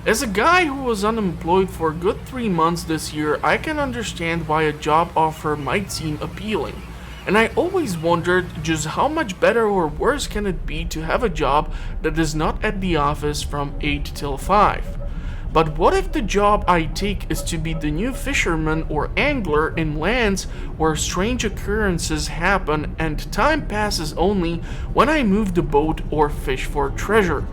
As a guy who was unemployed for a good 3 months this year, I can understand why a job offer might seem appealing. And I always wondered just how much better or worse can it be to have a job that is not at the office from 8 till 5. But what if the job I take is to be the new fisherman or angler in lands where strange occurrences happen and time passes only when I move the boat or fish for treasure?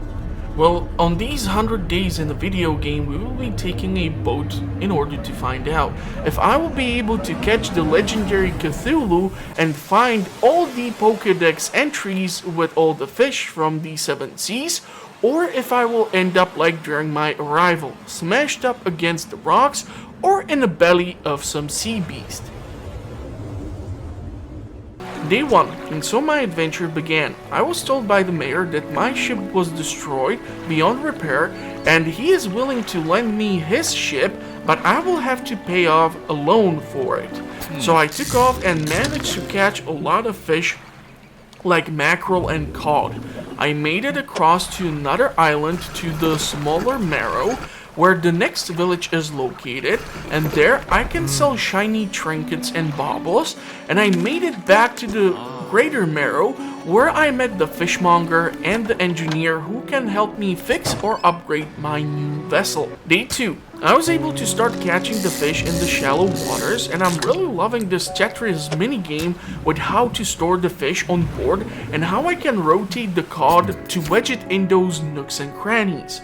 Well, on these 100 days in the video game, we will be taking a boat in order to find out if I will be able to catch the legendary Cthulhu and find all the Pokédex entries with all the fish from the 7 seas, or if I will end up like during my arrival, smashed up against the rocks or in the belly of some sea beast. Day 1, and so my adventure began. I was told by the mayor that my ship was destroyed beyond repair and he is willing to lend me his ship, but I will have to pay off a loan for it. So I took off and managed to catch a lot of fish like mackerel and cod. I made it across to another island to the smaller Marrow, where the next village is located, and there I can sell shiny trinkets and baubles, and I made it back to the greater Marrow, where I met the fishmonger and the engineer who can help me fix or upgrade my new vessel. Day 2. I was able to start catching the fish in the shallow waters, and I'm really loving this Tetris minigame with how to store the fish on board and how I can rotate the cod to wedge it in those nooks and crannies.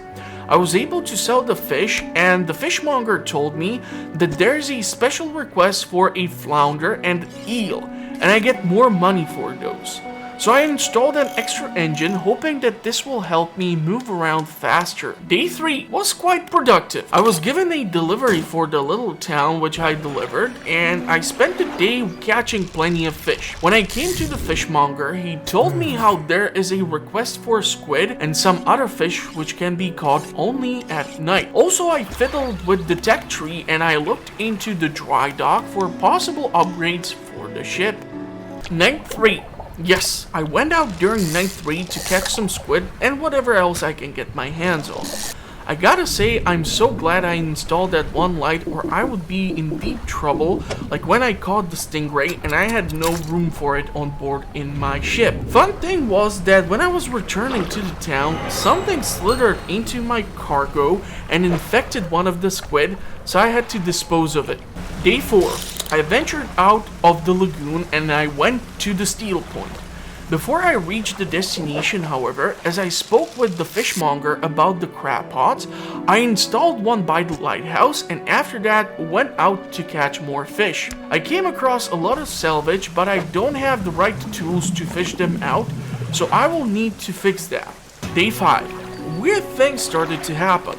I was able to sell the fish, and the fishmonger told me that there's a special request for a flounder and eel, and I get more money for those. So I installed an extra engine, hoping that this will help me move around faster. Day 3 was quite productive. I was given a delivery for the little town which I delivered, and I spent the day catching plenty of fish. When I came to the fishmonger, he told me how there is a request for squid and some other fish which can be caught only at night. Also, I fiddled with the tech tree and I looked into the dry dock for possible upgrades for the ship. Night 3. Yes, I went out during night 3 to catch some squid and whatever else I can get my hands on. I gotta say, I'm so glad I installed that one light or I would be in deep trouble, like when I caught the stingray and I had no room for it on board in my ship. Fun thing was that when I was returning to the town, something slithered into my cargo and infected one of the squid, so I had to dispose of it. Day 4. I ventured out of the lagoon and I went to the steel point. Before I reached the destination, however, as I spoke with the fishmonger about the crab pots, I installed one by the lighthouse and after that went out to catch more fish. I came across a lot of salvage, but I don't have the right tools to fish them out, so I will need to fix that. Day 5. Weird things started to happen.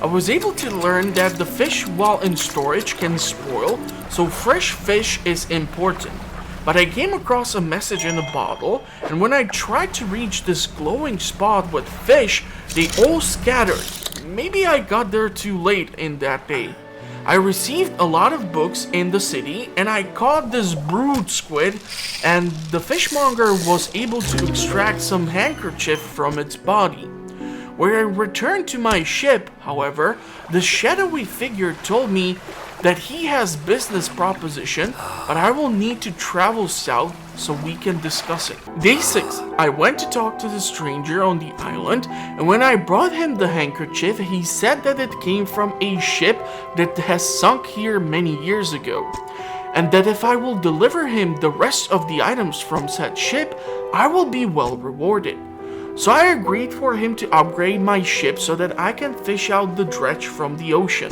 I was able to learn that the fish while in storage can spoil, so fresh fish is important. But I came across a message in a bottle, and when I tried to reach this glowing spot with fish, they all scattered. Maybe I got there too late in that day. I received a lot of books in the city, and I caught this brood squid, and the fishmonger was able to extract some handkerchief from its body. When I returned to my ship, however, the shadowy figure told me that he has business proposition, but I will need to travel south so we can discuss it. Day 6. I went to talk to the stranger on the island, and when I brought him the handkerchief, he said that it came from a ship that has sunk here many years ago, and that if I will deliver him the rest of the items from said ship, I will be well rewarded. So I agreed for him to upgrade my ship so that I can fish out the dredge from the ocean.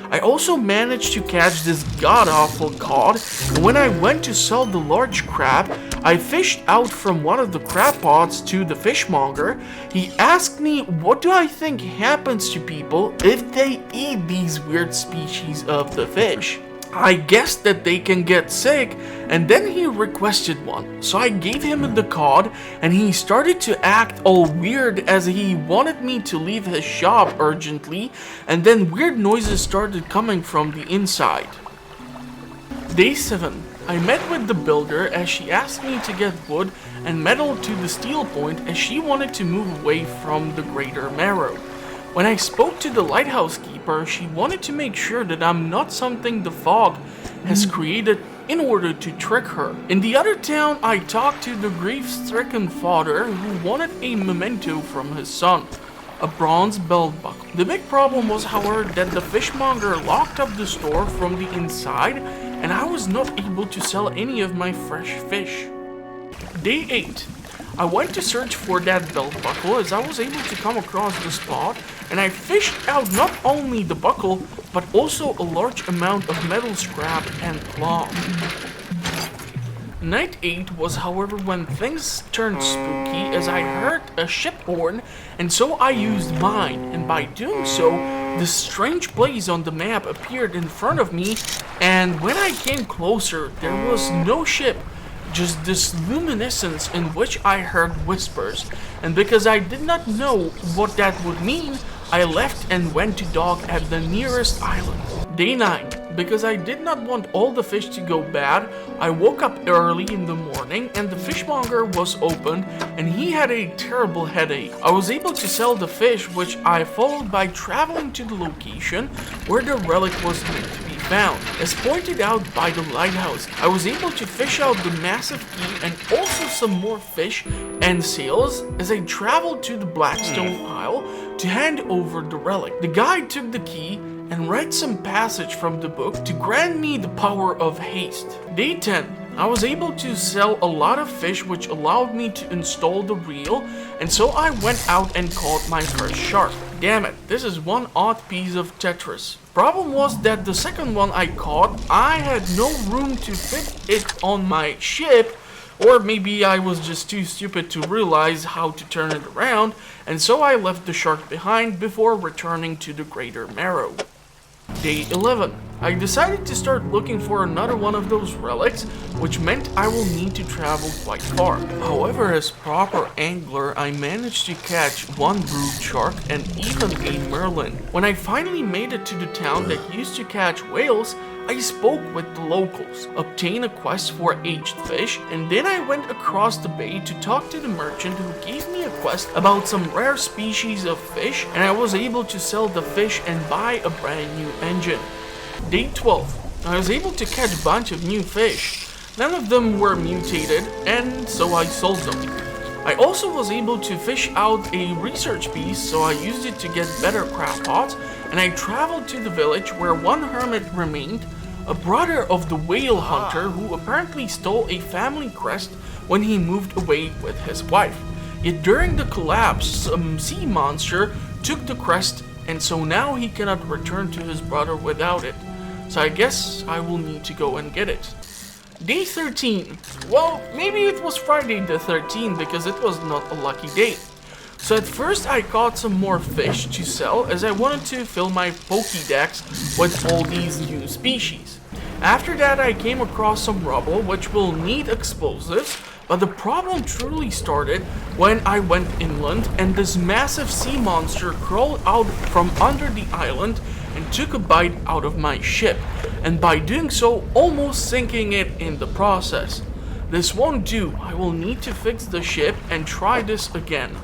I also managed to catch this god-awful cod, and when I went to sell the large crab, I fished out from one of the crab pots to the fishmonger. He asked me what do I think happens to people if they eat these weird species of the fish. I guessed that they can get sick, and then he requested one, so I gave him the cod, and he started to act all weird as he wanted me to leave his shop urgently, and then weird noises started coming from the inside. Day 7. I met with the builder as she asked me to get wood and metal to the steel point as she wanted to move away from the greater Marrow. When I spoke to the lighthouse keeper, she wanted to make sure that I'm not something the fog has created in order to trick her. In the other town, I talked to the grief-stricken father who wanted a memento from his son, a bronze belt buckle. The big problem was, however, that the fishmonger locked up the store from the inside and I was not able to sell any of my fresh fish. Day 8. I went to search for that belt buckle as I was able to come across the spot, and I fished out not only the buckle but also a large amount of metal scrap and cloth. Night 8 was, however, when things turned spooky as I heard a ship horn, and so I used mine, and by doing so, this strange blaze on the map appeared in front of me, and when I came closer, there was no ship, just this luminescence in which I heard whispers, and because I did not know what that would mean, I left and went to dock at the nearest island. Day 9. Because I did not want all the fish to go bad, I woke up early in the morning and the fishmonger was open and he had a terrible headache. I was able to sell the fish, which I followed by traveling to the location where the relic was meant to be found. As pointed out by the lighthouse, I was able to fish out the massive key and also some more fish and sails as I traveled to the Blackstone Isle to hand over the relic. The guide took the key and read some passage from the book to grant me the power of haste. Day 10. I was able to sell a lot of fish, which allowed me to install the reel, and so I went out and caught my first shark. Damn it, this is one odd piece of Tetris. Problem was that the second one I caught, I had no room to fit it on my ship, or maybe I was just too stupid to realize how to turn it around, and so I left the shark behind before returning to the greater marrow. Day 11. I decided to start looking for another one of those relics, which meant I will need to travel quite far. However, as proper angler, I managed to catch one brood shark and even a merlin. When I finally made it to the town that used to catch whales, I spoke with the locals, obtained a quest for aged fish, and then I went across the bay to talk to the merchant who gave me a quest about some rare species of fish, and I was able to sell the fish and buy a brand new engine. Day 12. I was able to catch a bunch of new fish. None of them were mutated, and so I sold them. I also was able to fish out a research piece, so I used it to get better crab pots, and I traveled to the village where one hermit remained, a brother of the whale hunter who apparently stole a family crest when he moved away with his wife. Yet during the collapse, some sea monster took the crest, and so now he cannot return to his brother without it. So I guess I will need to go and get it. Day 13. Well, maybe it was Friday the 13th because it was not a lucky day. So at first I caught some more fish to sell as I wanted to fill my Pokédex with all these new species. After that I came across some rubble which will need explosives, but the problem truly started when I went inland and this massive sea monster crawled out from under the island and took a bite out of my ship, and by doing so almost sinking it in the process. This won't do, I will need to fix the ship and try this again.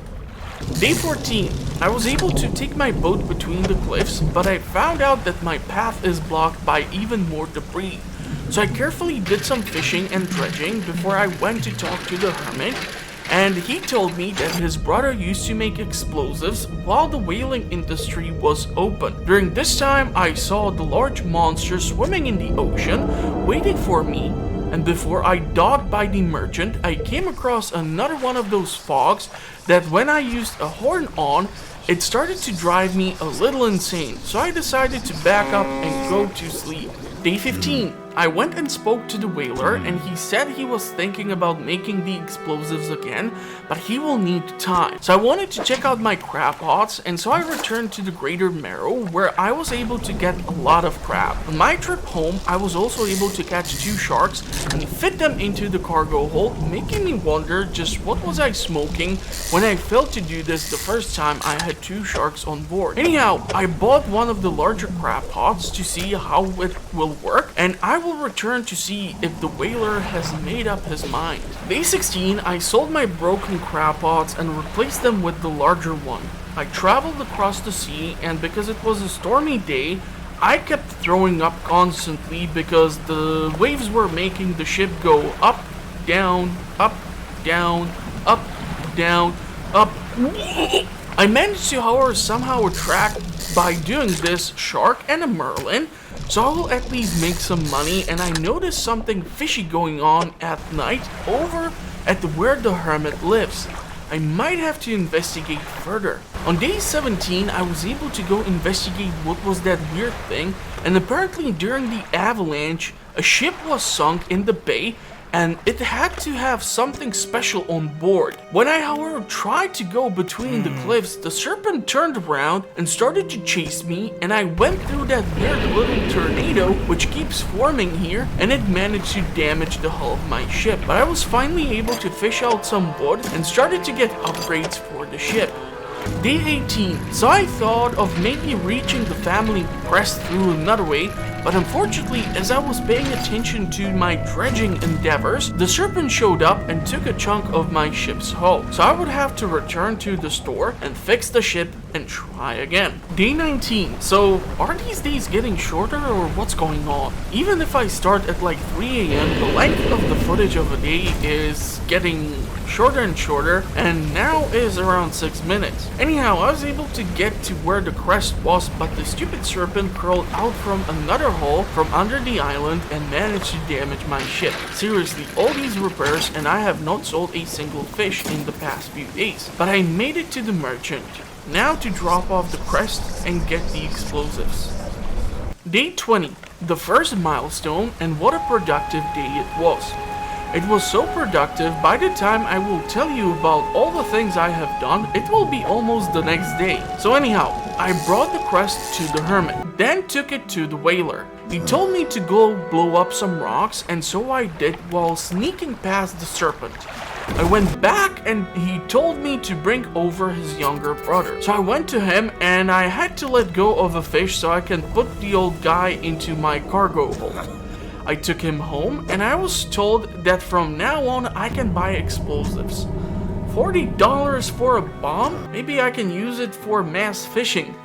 Day 14. I was able to take my boat between the cliffs, but I found out that my path is blocked by even more debris. So I carefully did some fishing and dredging before I went to talk to the hermit, and he told me that his brother used to make explosives while the whaling industry was open. During this time, I saw the large monster swimming in the ocean, waiting for me, and before I docked by the merchant, I came across another one of those fogs that when I used a horn on, it started to drive me a little insane, so I decided to back up and go to sleep. Day 15. I went and spoke to the whaler and he said he was thinking about making the explosives again, but he will need time. So I wanted to check out my crab pots, and so I returned to the greater marrow where I was able to get a lot of crab. On my trip home, I was also able to catch 2 sharks and fit them into the cargo hold, making me wonder just what was I smoking when I failed to do this the first time I had 2 sharks on board. Anyhow, I bought one of the larger crab pots to see how it will work, and I will return to see if the whaler has made up his mind. Day 16, I sold my broken crab pots and replaced them with the larger one. I traveled across the sea, and because it was a stormy day, I kept throwing up constantly because the waves were making the ship go up, down, up, down, up, down, up. I managed to, however, somehow attract by doing this shark and a merlin, so I will at least make some money. And I noticed something fishy going on at night over at where the hermit lives. I might have to investigate further. On day 17, I was able to go investigate what was that weird thing, and apparently during the avalanche, a ship was sunk in the bay, and it had to have something special on board. When I, however, tried to go between the cliffs, the serpent turned around and started to chase me, and I went through that weird little tornado which keeps forming here, and it managed to damage the hull of my ship. But I was finally able to fish out some wood and started to get upgrades for the ship. Day 18, so I thought of maybe reaching the family crest through another way, but unfortunately, as I was paying attention to my dredging endeavors, the serpent showed up and took a chunk of my ship's hull. So I would have to return to the store and fix the ship and try again. Day 19, so are these days getting shorter or what's going on? Even if I start at like 3 AM, the length of the footage of a day is getting shorter and shorter, and now is around 6 minutes. Anyhow, I was able to get to where the crest was, but the stupid serpent crawled out from another hole from under the island and managed to damage my ship. Seriously, all these repairs, and I have not sold a single fish in the past few days. But I made it to the merchant. Now to drop off the crest and get the explosives. Day 20, the first milestone, and what a productive day it was. It was so productive, by the time I will tell you about all the things I have done, it will be almost the next day. So anyhow, I brought the crest to the hermit, then took it to the whaler. He told me to go blow up some rocks, and so I did while sneaking past the serpent. I went back and he told me to bring over his younger brother. So I went to him and I had to let go of a fish so I can put the old guy into my cargo hold. I took him home and I was told that from now on I can buy explosives. $40 for a bomb? Maybe I can use it for mass fishing.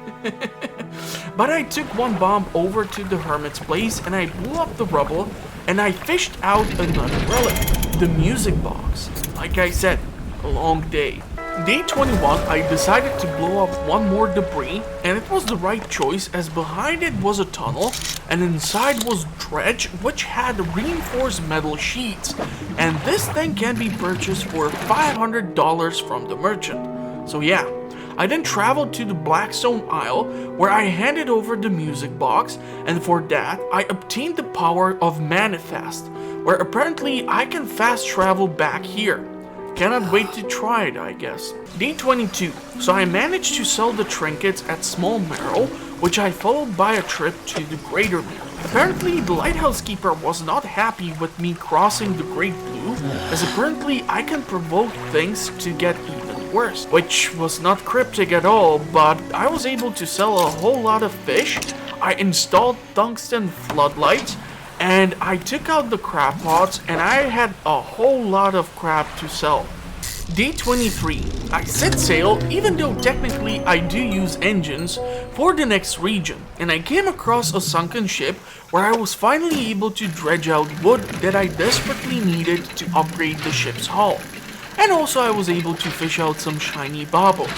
But I took one bomb over to the hermit's place and I blew up the rubble and I fished out another relic, the music box. Like I said, a long day. Day 21, I decided to blow up one more debris, and it was the right choice as behind it was a tunnel and inside was dredge, which had reinforced metal sheets, and this thing can be purchased for $500 from the merchant. So yeah, I then traveled to the Blackstone Isle where I handed over the music box, and for that I obtained the power of manifest, where apparently I can fast travel back here. Cannot wait to try it, I guess. Day 22, so I managed to sell the trinkets at Small Marrow, which I followed by a trip to the Greater Marrow. Apparently, the lighthouse keeper was not happy with me crossing the Great Blue, as apparently I can provoke things to get even worse, which was not cryptic at all, but I was able to sell a whole lot of fish. I installed tungsten floodlights, and I took out the crab pots, and I had a whole lot of crab to sell. Day 23, I set sail, even though technically I do use engines, for the next region, and I came across a sunken ship where I was finally able to dredge out wood that I desperately needed to upgrade the ship's hull. And also I was able to fish out some shiny baubles.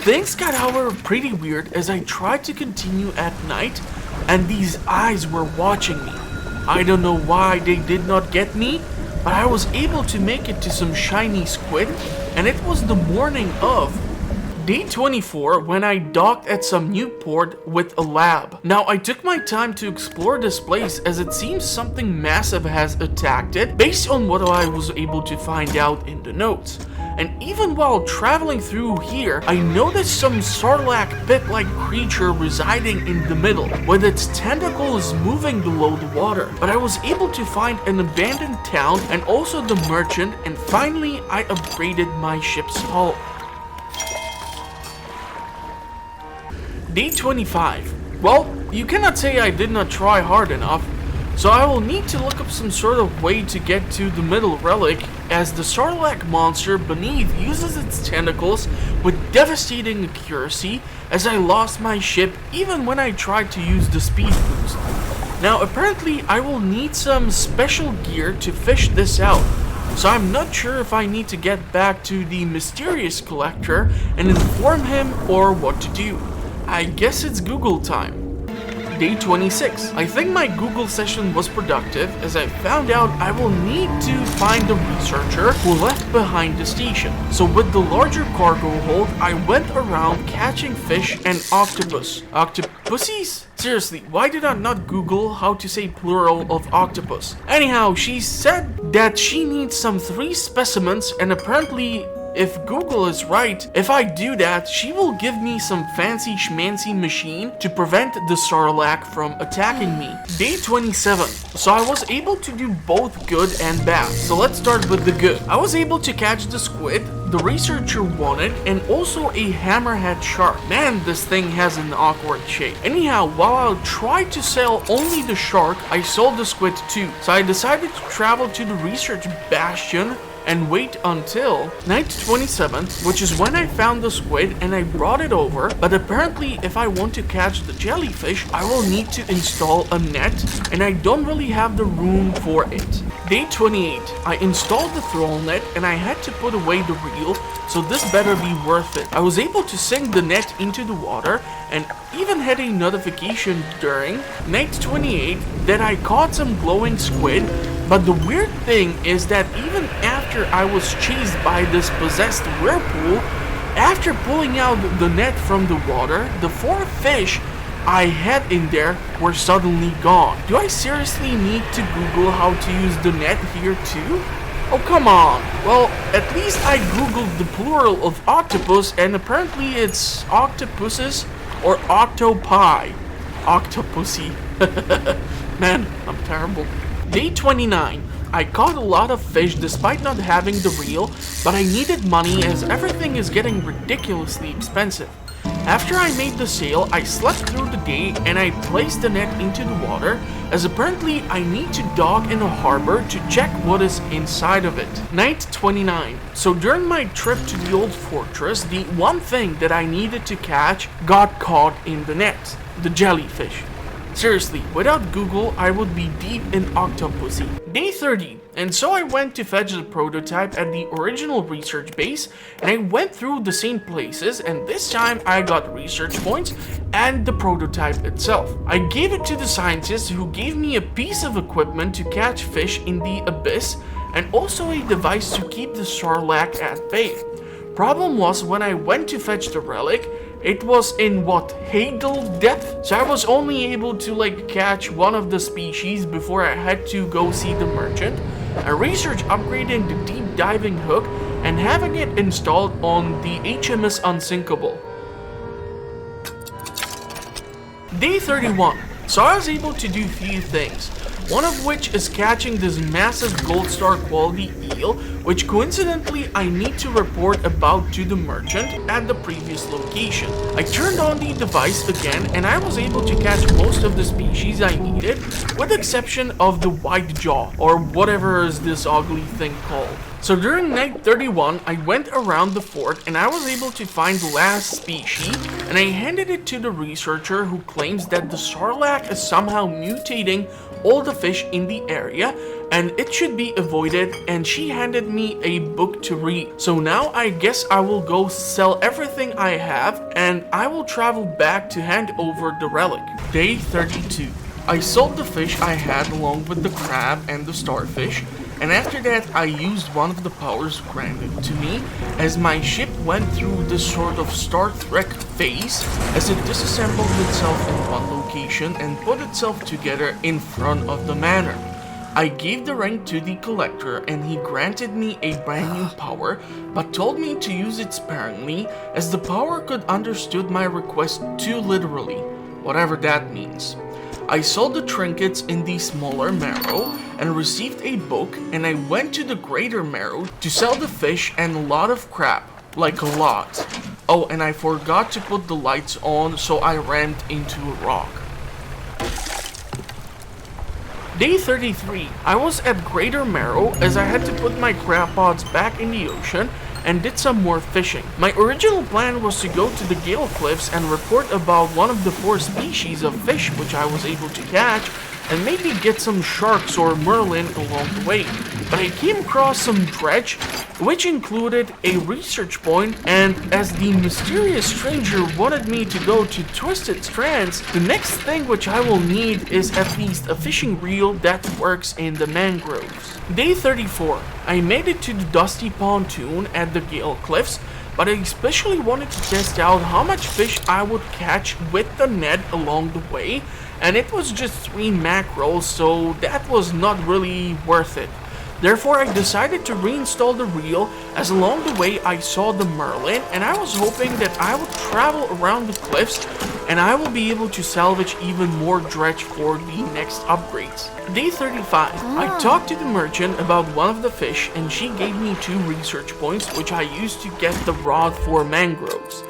Things got, however, pretty weird as I tried to continue at night, and these eyes were watching me. I don't know why they did not get me, but I was able to make it to some shiny squid, and it was the morning of Day 24 when I docked at some new port with a lab. Now I took my time to explore this place as it seems something massive has attacked it based on what I was able to find out in the notes. And even while traveling through here, I noticed some sarlacc pit-like creature residing in the middle, with its tentacles moving below the water. But I was able to find an abandoned town and also the merchant, and finally I upgraded my ship's hull. Day 25. Well, you cannot say I did not try hard enough. So I will need to look up some sort of way to get to the middle relic, as the sarlacc monster beneath uses its tentacles with devastating accuracy, as I lost my ship even when I tried to use the speed boost. Now apparently I will need some special gear to fish this out, so I'm not sure if I need to get back to the mysterious collector and inform him or what to do. I guess it's Google time. Day 26. I think my Google session was productive, as I found out I will need to find the researcher who left behind the station. So with the larger cargo hold, I went around catching fish and octopus. Octopussies? Seriously, why did I not Google how to say plural of octopus? Anyhow, she said that she needs some 3 specimens, and apparently if Google is right, if I do that, she will give me some fancy schmancy machine to prevent the sarlacc from attacking me. Day 27. So I was able to do both good and bad. So let's start with the good. I was able to catch the squid the researcher wanted, and also a hammerhead shark. Man, this thing has an awkward shape. Anyhow, while I tried to sell only the shark, I sold the squid too. So I decided to travel to the research bastion and wait until night 27th, which is when I found the squid and I brought it over. But apparently if I want to catch the jellyfish, I will need to install a net, and I don't really have the room for it. Day 28. I installed the throw net and I had to put away the reel, so this better be worth it. I was able to sink the net into the water and even had a notification during night 28 that I caught some glowing squid. But the weird thing is that even after I was chased by this possessed whirlpool, after pulling out the net from the water, the 4 fish I had in there were suddenly gone. Do I seriously need to Google how to use the net here too? Oh, come on. Well, at least I googled the plural of octopus, and apparently it's octopuses or octopi. Octopussy. Man, I'm terrible. Day 29. I caught a lot of fish despite not having the reel, but I needed money as everything is getting ridiculously expensive. After I made the sale, I slept through the day and I placed the net into the water, as apparently I need to dock in a harbor to check what is inside of it. Night 29. So during my trip to the old fortress, the one thing that I needed to catch got caught in the net: the jellyfish. Seriously, without Google, I would be deep in Octopussy. Day 30. And so I went to fetch the prototype at the original research base, and I went through the same places, and this time I got research points and the prototype itself. I gave it to the scientist, who gave me a piece of equipment to catch fish in the abyss, and also a device to keep the sarlacc at bay. Problem was, when I went to fetch the relic, it was in hadal depth, so I was only able to catch one of the species before I had to go see the merchant. I researched upgrading the deep diving hook and having it installed on the HMS Unsinkable. Day 31. So I was able to do a few things, one of which is catching this massive gold star quality eel, which coincidentally I need to report about to the merchant at the previous location. I turned on the device again and I was able to catch most of the species I needed, with the exception of the white jaw, or whatever is this ugly thing called. So during night 31, I went around the fort and I was able to find the last species, and I handed it to the researcher, who claims that the sarlacc is somehow mutating all the fish in the area and it should be avoided, and she handed me a book to read. So now I guess I will go sell everything I have and I will travel back to hand over the relic. Day 32. I sold the fish I had along with the crab and the starfish, and after that I used one of the powers granted to me as my ship went through this sort of Star Trek phase, as it disassembled itself in one location and put itself together in front of the manor. I gave the ring to the collector and he granted me a brand new power, but told me to use it sparingly, as the power could understood my request too literally, whatever that means. I sold the trinkets in the smaller marrow and received a book, and I went to the greater marrow to sell the fish and a lot of crap, like a lot. Oh, and I forgot to put the lights on, so I rammed into a rock. Day 33, I was at Greater Marrow as I had to put my crab pots back in the ocean and did some more fishing. My original plan was to go to the Gale cliffs and report about one of the 4 species of fish which I was able to catch, and maybe get some sharks or marlin along the way. But I came across some dredge, which included a research point, and as the mysterious stranger wanted me to go to Twisted Strands, the next thing which I will need is at least a fishing reel that works in the mangroves. Day 34, I made it to the dusty pontoon at the Gale cliffs, but I especially wanted to test out how much fish I would catch with the net along the way, and it was just 3 mackerels, so that was not really worth it. Therefore, I decided to reinstall the reel, as along the way I saw the marlin, and I was hoping that I would travel around the cliffs and I will be able to salvage even more dredge for the next upgrades. Day 35, I talked to the merchant about one of the fish, and she gave me 2 research points which I used to get the rod for mangroves.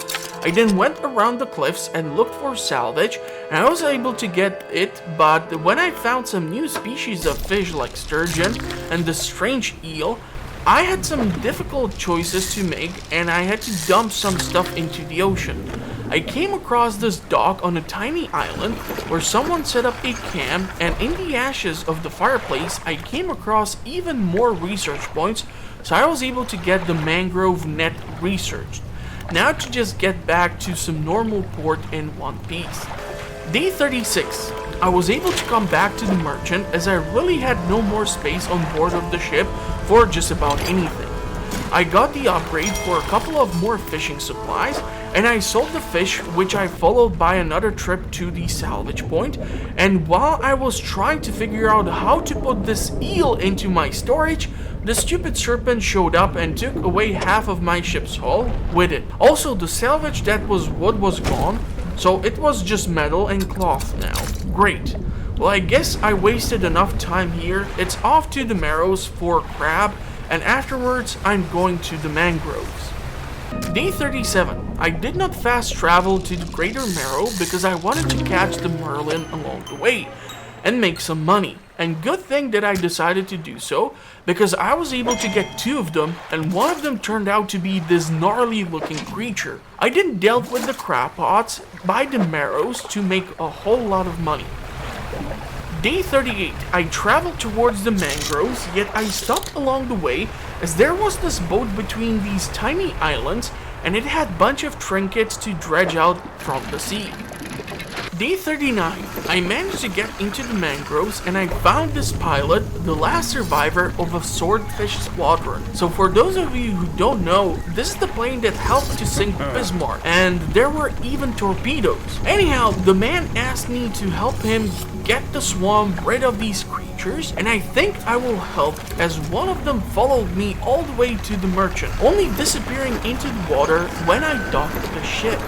I then went around the cliffs and looked for salvage, and I was able to get it, but when I found some new species of fish like sturgeon and the strange eel, I had some difficult choices to make, and I had to dump some stuff into the ocean. I came across this dock on a tiny island where someone set up a camp, and in the ashes of the fireplace I came across even more research points, so I was able to get the mangrove net researched. Now to just get back to some normal port in one piece. Day 36. I was able to come back to the merchant as I really had no more space on board of the ship for just about anything. I got the upgrade for a couple of more fishing supplies, and I sold the fish, which I followed by another trip to the salvage point, and while I was trying to figure out how to put this eel into my storage, the stupid serpent showed up and took away half of my ship's hull with it. Also, the salvage that was wood was gone, so it was just metal and cloth now. Great. Well, I guess I wasted enough time here. It's off to the marrows for crab, and afterwards I'm going to the mangroves. Day 37. I did not fast travel to the Greater Marrow because I wanted to catch the marlin along the way and make some money. And good thing that I decided to do so, because I was able to get 2 of them, and one of them turned out to be this gnarly looking creature. I then dealt with the crab pots by the marrows to make a whole lot of money. Day 38, I traveled towards the mangroves, yet I stopped along the way as there was this boat between these tiny islands, and it had a bunch of trinkets to dredge out from the sea. Day 39, I managed to get into the mangroves, and I found this pilot, the last survivor of a swordfish squadron. So for those of you who don't know, this is the plane that helped to sink Bismarck, and there were even torpedoes. Anyhow, the man asked me to help him get the swarm rid of these creatures, and I think I will help, as one of them followed me all the way to the merchant, only disappearing into the water when I docked the ship.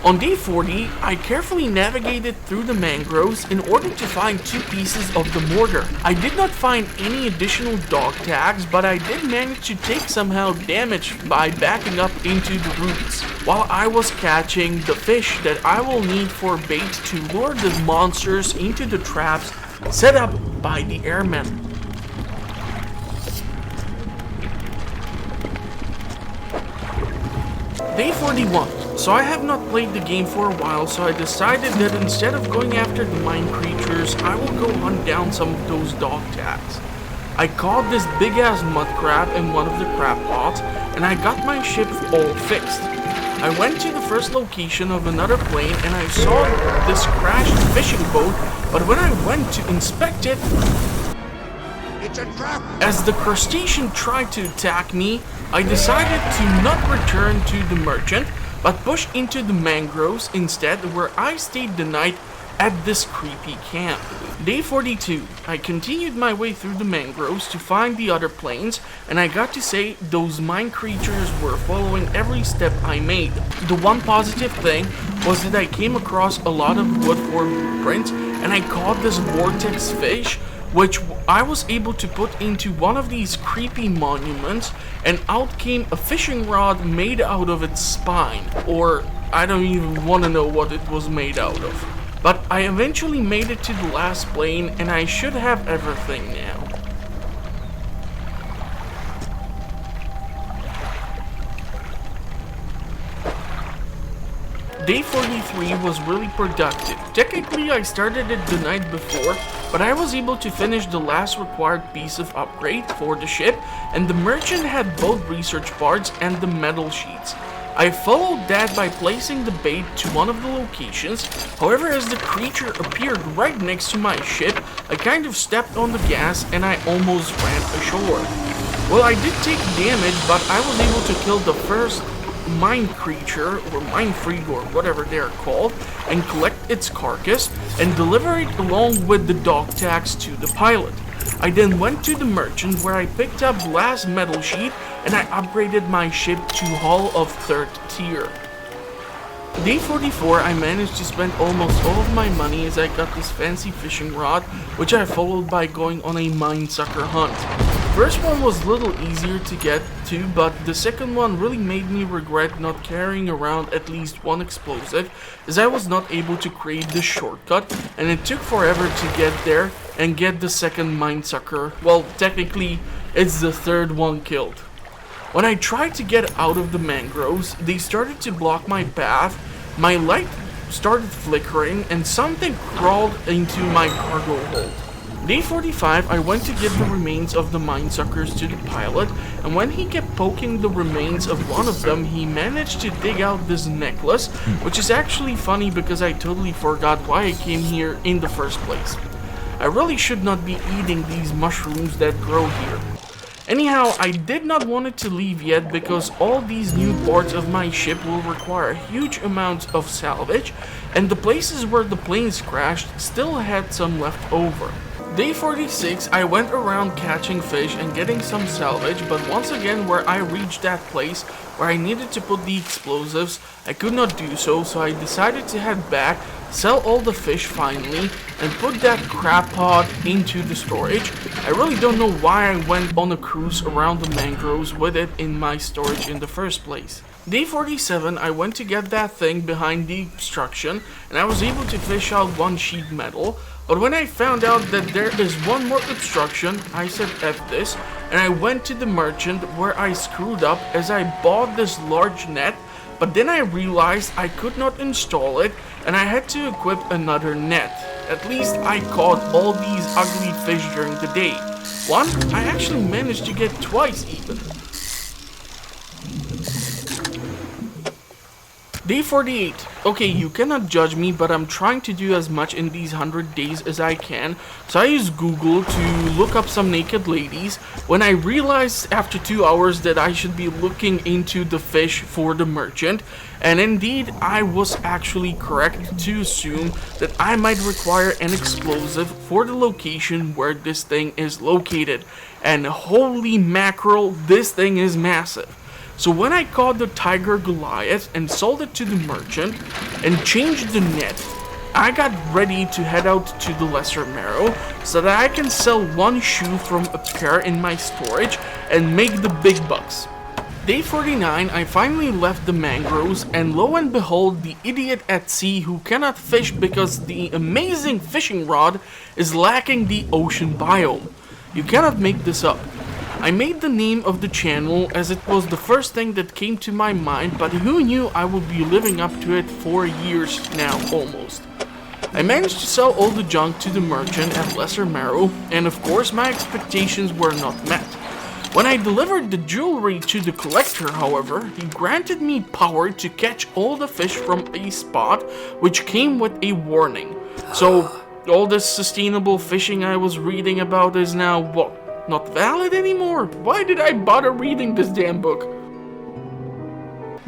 On day 40, I carefully navigated through the mangroves in order to find 2 pieces of the mortar. I did not find any additional dog tags, but I did manage to take somehow damage by backing up into the roots, while I was catching the fish that I will need for bait to lure the monsters into the traps set up by the airmen. Day 41. So I have not played the game for a while, so I decided that instead of going after the mine creatures, I will go hunt down some of those dog tags. I caught this big ass mud crab in one of the crab pots, and I got my ship all fixed. I went to the first location of another plane, and I saw this crashed fishing boat, but when I went to inspect it, it's a trap! As the crustacean tried to attack me, I decided to not return to the merchant, but push into the mangroves instead, where I stayed the night at this creepy camp. Day 42, I continued my way through the mangroves to find the other planes, and I got to say, those mine creatures were following every step I made. The one positive thing was that I came across a lot of wood footprints, and I caught this vortex fish, which I was able to put into one of these creepy monuments, and out came a fishing rod made out of its spine, or I don't even want to know what it was made out of. But I eventually made it to the last plane and I should have everything now. Day 43 was really productive. Technically I started it the night before, but I was able to finish the last required piece of upgrade for the ship, and the merchant had both research parts and the metal sheets. I followed that by placing the bait to one of the locations. However, as the creature appeared right next to my ship, I kind of stepped on the gas and I almost ran ashore. Well, I did take damage, but I was able to kill the first mine creature, or mine freak, or whatever they're called, and collect its carcass and deliver it along with the dog tags to the pilot. I then went to the merchant where I picked up the last metal sheet and I upgraded my ship to hull of 3rd tier. Day 44 I managed to spend almost all of my money as I got this fancy fishing rod, which I followed by going on a mine sucker hunt. First one was a little easier to get to, but the second one really made me regret not carrying around at least one explosive, as I was not able to create the shortcut, and it took forever to get there and get the second mine sucker. Well, technically, it's the third one killed. When I tried to get out of the mangroves, they started to block my path, my light started flickering, and something crawled into my cargo hold. Day 45, I went to give the remains of the mine suckers to the pilot, and when he kept poking the remains of one of them, he managed to dig out this necklace, which is actually funny because I totally forgot why I came here in the first place. I really should not be eating these mushrooms that grow here. Anyhow, I did not want it to leave yet because all these new parts of my ship will require huge amounts of salvage, and the places where the planes crashed still had some left over. Day 46, I went around catching fish and getting some salvage, but once again where I reached that place where I needed to put the explosives, I could not do so, so I decided to head back, sell all the fish finally, and put that crab pot into the storage. I really don't know why I went on a cruise around the mangroves with it in my storage in the first place. Day 47, I went to get that thing behind the obstruction, and I was able to fish out one sheet metal. But when I found out that there is one more obstruction, I said F this, and I went to the merchant where I screwed up as I bought this large net, but then I realized I could not install it and I had to equip another net. At least I caught all these ugly fish during the day. One, I actually managed to get twice even. Day 48. Okay, you cannot judge me, but I'm trying to do as much in these 100 days as I can. So I used Google to look up some naked ladies, when I realized after 2 hours that I should be looking into the fish for the merchant. And indeed, I was actually correct to assume that I might require an explosive for the location where this thing is located. And holy mackerel, this thing is massive. So when I caught the tiger Goliath and sold it to the merchant and changed the net, I got ready to head out to the lesser marrow so that I can sell one shoe from a pair in my storage and make the big bucks. Day 49, I finally left the mangroves, and lo and behold, the idiot at sea who cannot fish because the amazing fishing rod is lacking the ocean biome. You cannot make this up. I made the name of the channel as it was the first thing that came to my mind, but who knew I would be living up to it for years now almost. I managed to sell all the junk to the merchant at Lesser Marrow, and of course my expectations were not met. When I delivered the jewelry to the collector, however, he granted me power to catch all the fish from a spot, which came with a warning. So all this sustainable fishing I was reading about is now what? Not valid anymore? Why did I bother reading this damn book?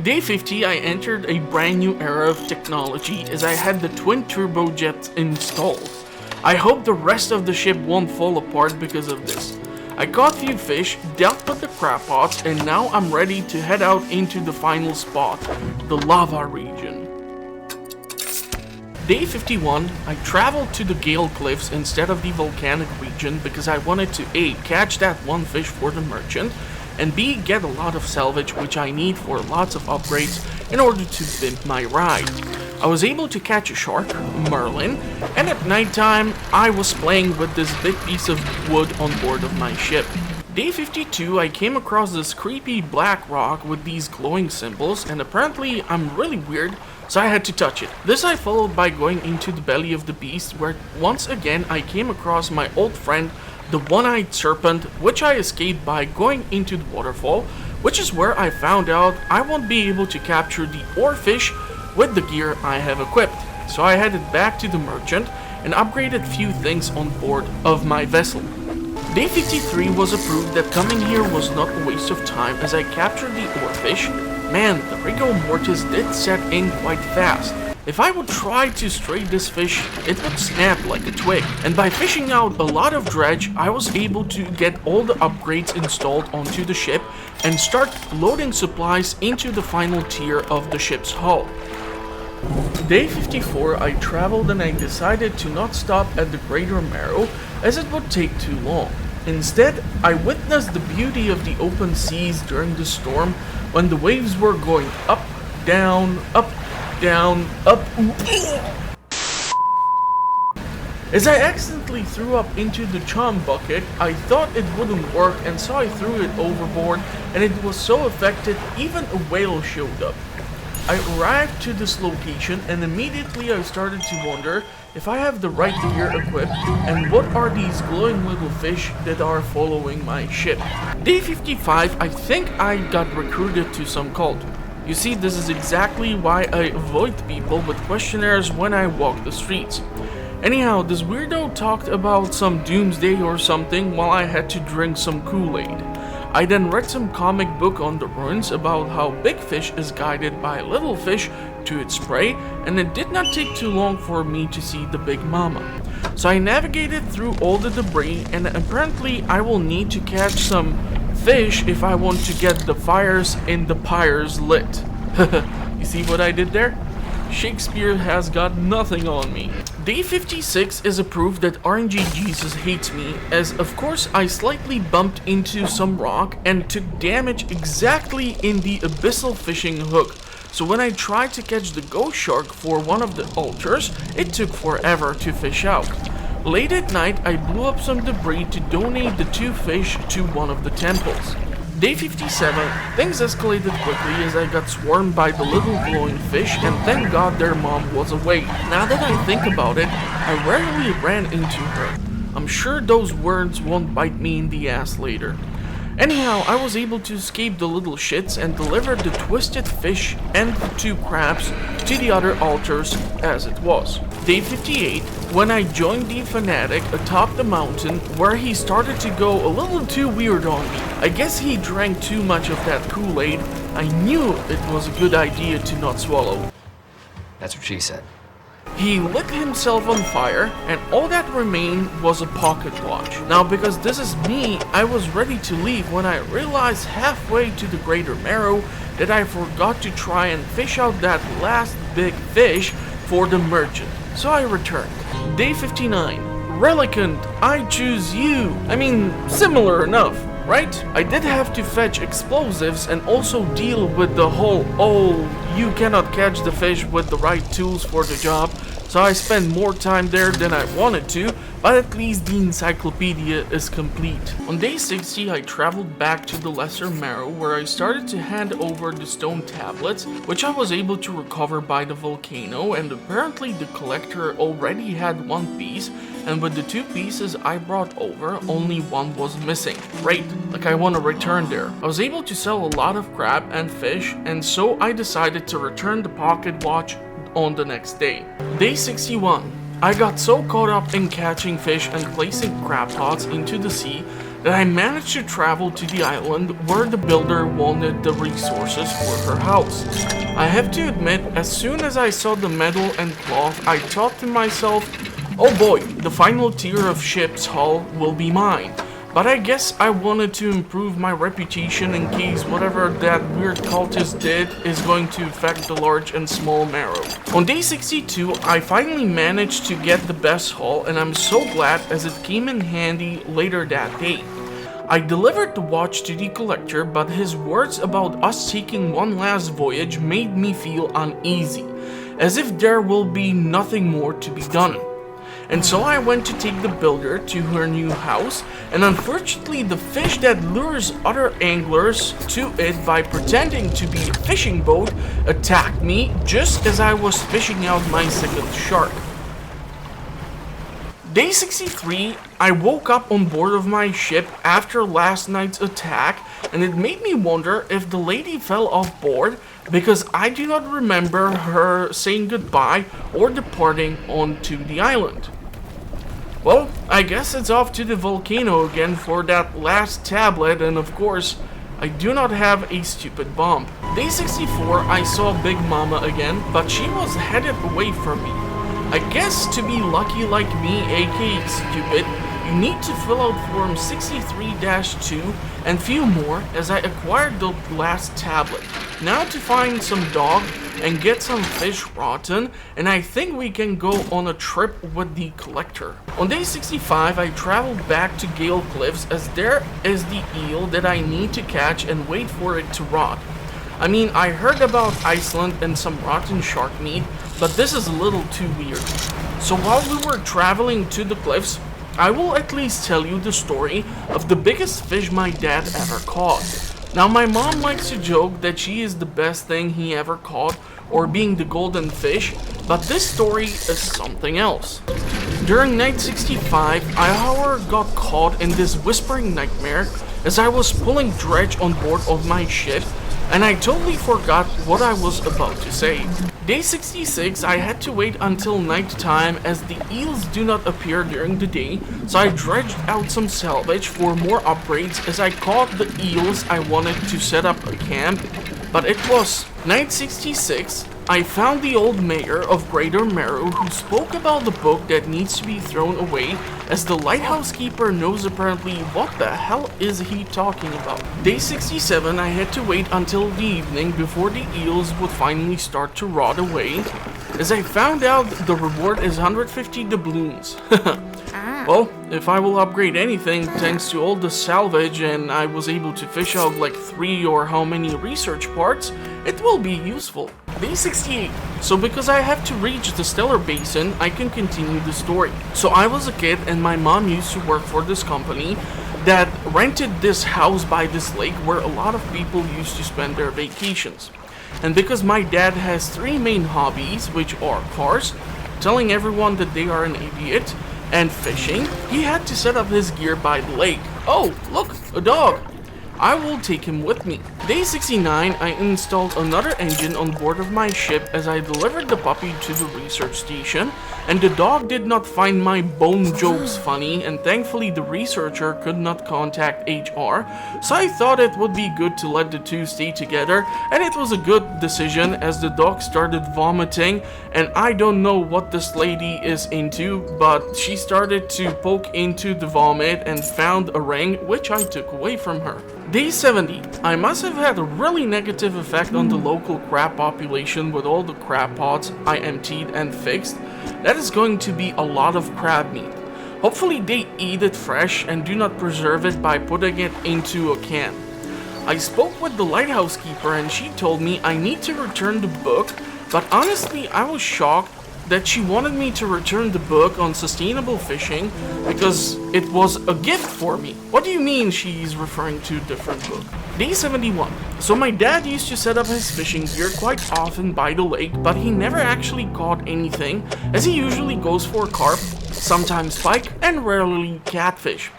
Day 50, I entered a brand new era of technology as I had the twin turbojets installed. I hope the rest of the ship won't fall apart because of this. I caught few fish, dealt with the crab pots, and now I'm ready to head out into the final spot, the lava region. Day 51, I traveled to the Gale cliffs instead of the volcanic region because I wanted to A, catch that one fish for the merchant, and B, get a lot of salvage which I need for lots of upgrades in order to pimp my ride. I was able to catch a shark, marlin, and at nighttime I was playing with this big piece of wood on board of my ship. Day 52, I came across this creepy black rock with these glowing symbols, and apparently I'm really weird, so I had to touch it. This I followed by going into the belly of the beast, where once again I came across my old friend, the one-eyed serpent, which I escaped by going into the waterfall, which is where I found out I won't be able to capture the oarfish with the gear I have equipped. So I headed back to the merchant and upgraded few things on board of my vessel. Day 53 was a proof that coming here was not a waste of time as I captured the oarfish. Man, the rigor mortis did set in quite fast. If I would try to stray this fish, it would snap like a twig. And by fishing out a lot of dredge, I was able to get all the upgrades installed onto the ship and start loading supplies into the final tier of the ship's hull. Day 54, I traveled and I decided to not stop at the greater marrow as it would take too long. Instead, I witnessed the beauty of the open seas during the storm when the waves were going up, down, up, down, up. As I accidentally threw up into the chum bucket, I thought it wouldn't work and so I threw it overboard and it was so affected even a whale showed up. I arrived to this location and immediately I started to wonder if I have the right gear equipped and what are these glowing little fish that are following my ship. Day 55, I think I got recruited to some cult. You see, this is exactly why I avoid people with questionnaires when I walk the streets. Anyhow, this weirdo talked about some doomsday or something while I had to drink some Kool-Aid. I then read some comic book on the ruins about how big fish is guided by little fish to its prey, and it did not take too long for me to see the big mama. So I navigated through all the debris, and apparently I will need to catch some fish if I want to get the fires in the pyres lit. You see what I did there? Shakespeare has got nothing on me. Day 56 is a proof that RNG Jesus hates me, as of course I slightly bumped into some rock and took damage exactly in the abyssal fishing hook. So when I tried to catch the ghost shark for one of the altars, it took forever to fish out. Late at night, I blew up some debris to donate the 2 fish to one of the temples. Day 57, things escalated quickly as I got swarmed by the little glowing fish, and thank God their mom was away. Now that I think about it, I rarely ran into her. I'm sure those words won't bite me in the ass later. Anyhow, I was able to escape the little shits and deliver the twisted fish and the 2 crabs to the other altars as it was. Day 58, when I joined the fanatic atop the mountain where he started to go a little too weird on me. I guess he drank too much of that Kool-Aid. I knew it was a good idea to not swallow. That's what she said. He lit himself on fire, and all that remained was a pocket watch. Now, because this is me, I was ready to leave when I realized halfway to the greater marrow that I forgot to try and fish out that last big fish for the merchant. So I returned. Day 59. Relicant, I choose you. I mean, similar enough, right? I did have to fetch explosives and also deal with the whole, oh, you cannot catch the fish with the right tools for the job, so I spent more time there than I wanted to, but at least the encyclopedia is complete. On day 60, I traveled back to the lesser marrow where I started to hand over the stone tablets, which I was able to recover by the volcano, and apparently the collector already had 1 piece, and with the 2 pieces I brought over, only 1 was missing. Great, like I want to return there. I was able to sell a lot of crab and fish, and so I decided to return the pocket watch on the next day. Day 61. I got so caught up in catching fish and placing crab pots into the sea that I managed to travel to the island where the builder wanted the resources for her house. I have to admit, as soon as I saw the metal and cloth, I thought to myself, oh boy, the final tier of ship's hull will be mine. But I guess I wanted to improve my reputation in case whatever that weird cultist did is going to affect the large and small marrow. On day 62, I finally managed to get the best haul, and I'm so glad as it came in handy later that day. I delivered the watch to the collector, but his words about us taking one last voyage made me feel uneasy, as if there will be nothing more to be done. And so I went to take the builder to her new house, and unfortunately the fish that lures other anglers to it by pretending to be a fishing boat attacked me just as I was fishing out my second shark. Day 63, I woke up on board of my ship after last night's attack, and it made me wonder if the lady fell off board, because I do not remember her saying goodbye or departing onto the island. Well, I guess it's off to the volcano again for that last tablet, and of course, I do not have a stupid bomb. Day 64, I saw Big Mama again, but she was headed away from me. I guess to be lucky like me, aka stupid, you need to fill out form 63-2 and few more as I acquired the last tablet. Now to find some dog and get some fish rotten, and I think we can go on a trip with the collector. On day 65, I traveled back to Gale Cliffs as there is the eel that I need to catch and wait for it to rot. I mean, I heard about Iceland and some rotten shark meat, but this is a little too weird. So while we were traveling to the cliffs, I will at least tell you the story of the biggest fish my dad ever caught. Now my mom likes to joke that she is the best thing he ever caught, or being the golden fish, but this story is something else. During night 65, I however got caught in this whispering nightmare as I was pulling Dredge on board of my ship, and I totally forgot what I was about to say. Day 66, I had to wait until night time as the eels do not appear during the day, so I dredged out some salvage for more upgrades as I caught the eels I wanted to set up a camp. But it was night 66, I found the old mayor of Greater Marrow who spoke about the book that needs to be thrown away, as the lighthouse keeper knows apparently what the hell is he talking about. Day 67, I had to wait until the evening before the eels would finally start to rot away, as I found out the reward is 150 doubloons. Well, if I will upgrade anything thanks to all the salvage and I was able to fish out like 3 or how many research parts, it will be useful. Day 68. So because I have to reach the Stellar Basin, I can continue the story. So I was a kid and my mom used to work for this company that rented this house by this lake where a lot of people used to spend their vacations. And because my dad has 3 main hobbies, which are cars, telling everyone that they are an idiot, and fishing, he had to set up his gear by the lake. Oh, look, a dog! I will take him with me. Day 69, I installed another engine on board of my ship as I delivered the puppy to the research station, and the dog did not find my bone jokes funny, and thankfully the researcher could not contact HR, so I thought it would be good to let the two stay together, and it was a good decision as the dog started vomiting, and I don't know what this lady is into, but she started to poke into the vomit and found a ring, which I took away from her. Day 70. I must have had a really negative effect on the local crab population with all the crab pots I emptied and fixed. That is going to be a lot of crab meat. Hopefully they eat it fresh and do not preserve it by putting it into a can. I spoke with the lighthouse keeper and she told me I need to return the book, but honestly I was shocked that she wanted me to return the book on sustainable fishing because it was a gift for me. What do you mean she's referring to a different book? Day 71. So my dad used to set up his fishing gear quite often by the lake, but he never actually caught anything as he usually goes for carp, sometimes pike, and rarely catfish.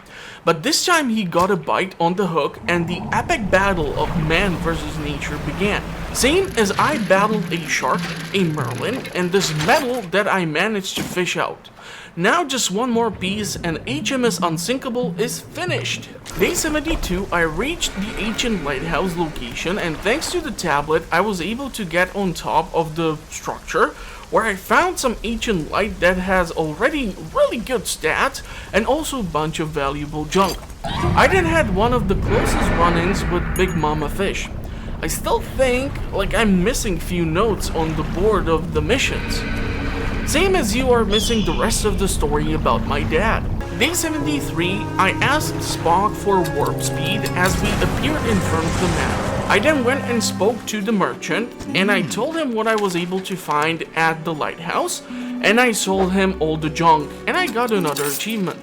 But this time he got a bite on the hook and the epic battle of man versus nature began. Same as I battled a shark, a marlin, and this metal that I managed to fish out. Now just one more piece and HMS Unsinkable is finished. Day 72, I reached the ancient lighthouse location, and thanks to the tablet I was able to get on top of the structure, where I found some ancient light that has already really good stats and also a bunch of valuable junk. I then had one of the closest run-ins with Big Mama Fish. I still think like I'm missing few notes on the board of the missions. Same as you are missing the rest of the story about my dad. Day 73, I asked Spock for warp speed as we appeared in front of the map. I then went and spoke to the merchant, and I told him what I was able to find at the lighthouse, and I sold him all the junk, and I got another achievement.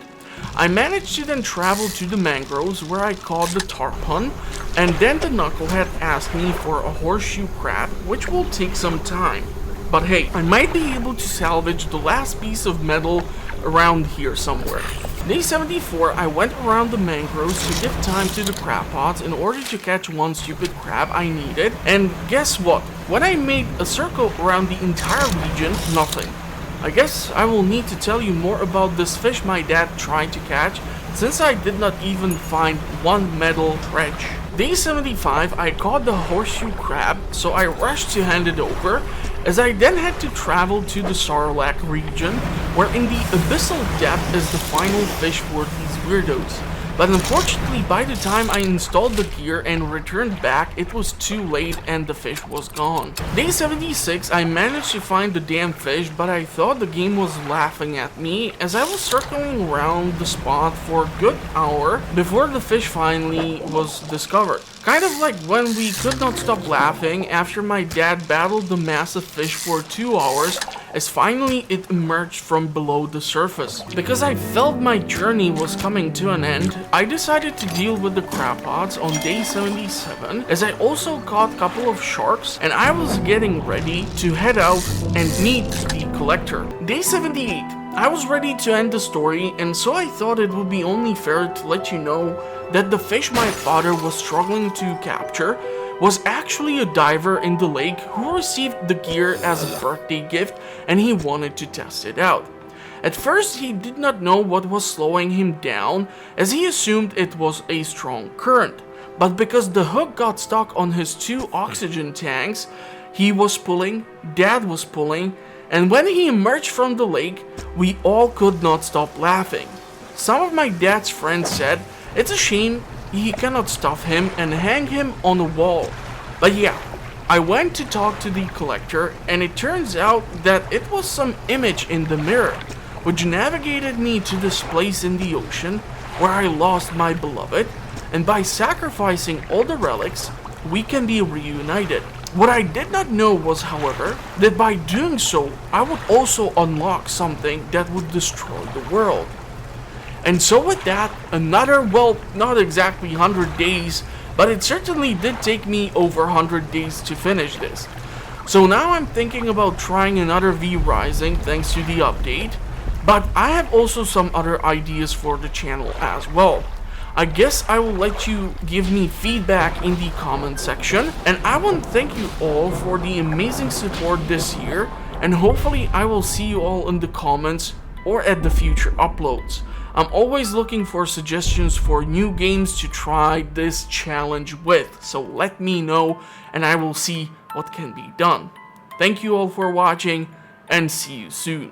I managed to then travel to the mangroves where I caught the tarpon, and then the knucklehead asked me for a horseshoe crab, which will take some time. But hey, I might be able to salvage the last piece of metal around here somewhere. Day 74, I went around the mangroves to give time to the crab pots in order to catch one stupid crab I needed, and guess what? When I made a circle around the entire region, nothing. I guess I will need to tell you more about this fish my dad tried to catch, since I did not even find one metal dredge. Day 75, I caught the horseshoe crab, so I rushed to hand it over, as I then had to travel to the Sarlacc region, where in the abyssal depth is the final fish for these weirdos. But unfortunately, by the time I installed the gear and returned back, it was too late and the fish was gone. Day 76, I managed to find the damn fish, but I thought the game was laughing at me as I was circling around the spot for a good hour before the fish finally was discovered. Kind of like when we could not stop laughing after my dad battled the massive fish for 2 hours as finally it emerged from below the surface. Because I felt my journey was coming to an end, I decided to deal with the crab pots on day 77, as I also caught a couple of sharks and I was getting ready to head out and meet the collector. Day 78, I was ready to end the story, and so I thought it would be only fair to let you know that the fish my father was struggling to capture was actually a diver in the lake who received the gear as a birthday gift and he wanted to test it out. At first he did not know what was slowing him down, as he assumed it was a strong current, but because the hook got stuck on his 2 oxygen tanks, he was pulling, Dad was pulling, and when he emerged from the lake, we all could not stop laughing. Some of my dad's friends said it's a shame he cannot stuff him and hang him on a wall. But yeah, I went to talk to the collector, and it turns out that it was some image in the mirror, which navigated me to this place in the ocean where I lost my beloved, and by sacrificing all the relics, we can be reunited. What I did not know was, however, that by doing so, I would also unlock something that would destroy the world. And so with that, another, well, not exactly 100 days, but it certainly did take me over 100 days to finish this. So now I'm thinking about trying another V Rising thanks to the update, but I have also some other ideas for the channel as well. I guess I will let you give me feedback in the comment section, and I want to thank you all for the amazing support this year, and hopefully I will see you all in the comments or at the future uploads. I'm always looking for suggestions for new games to try this challenge with, so let me know and I will see what can be done. Thank you all for watching, and see you soon.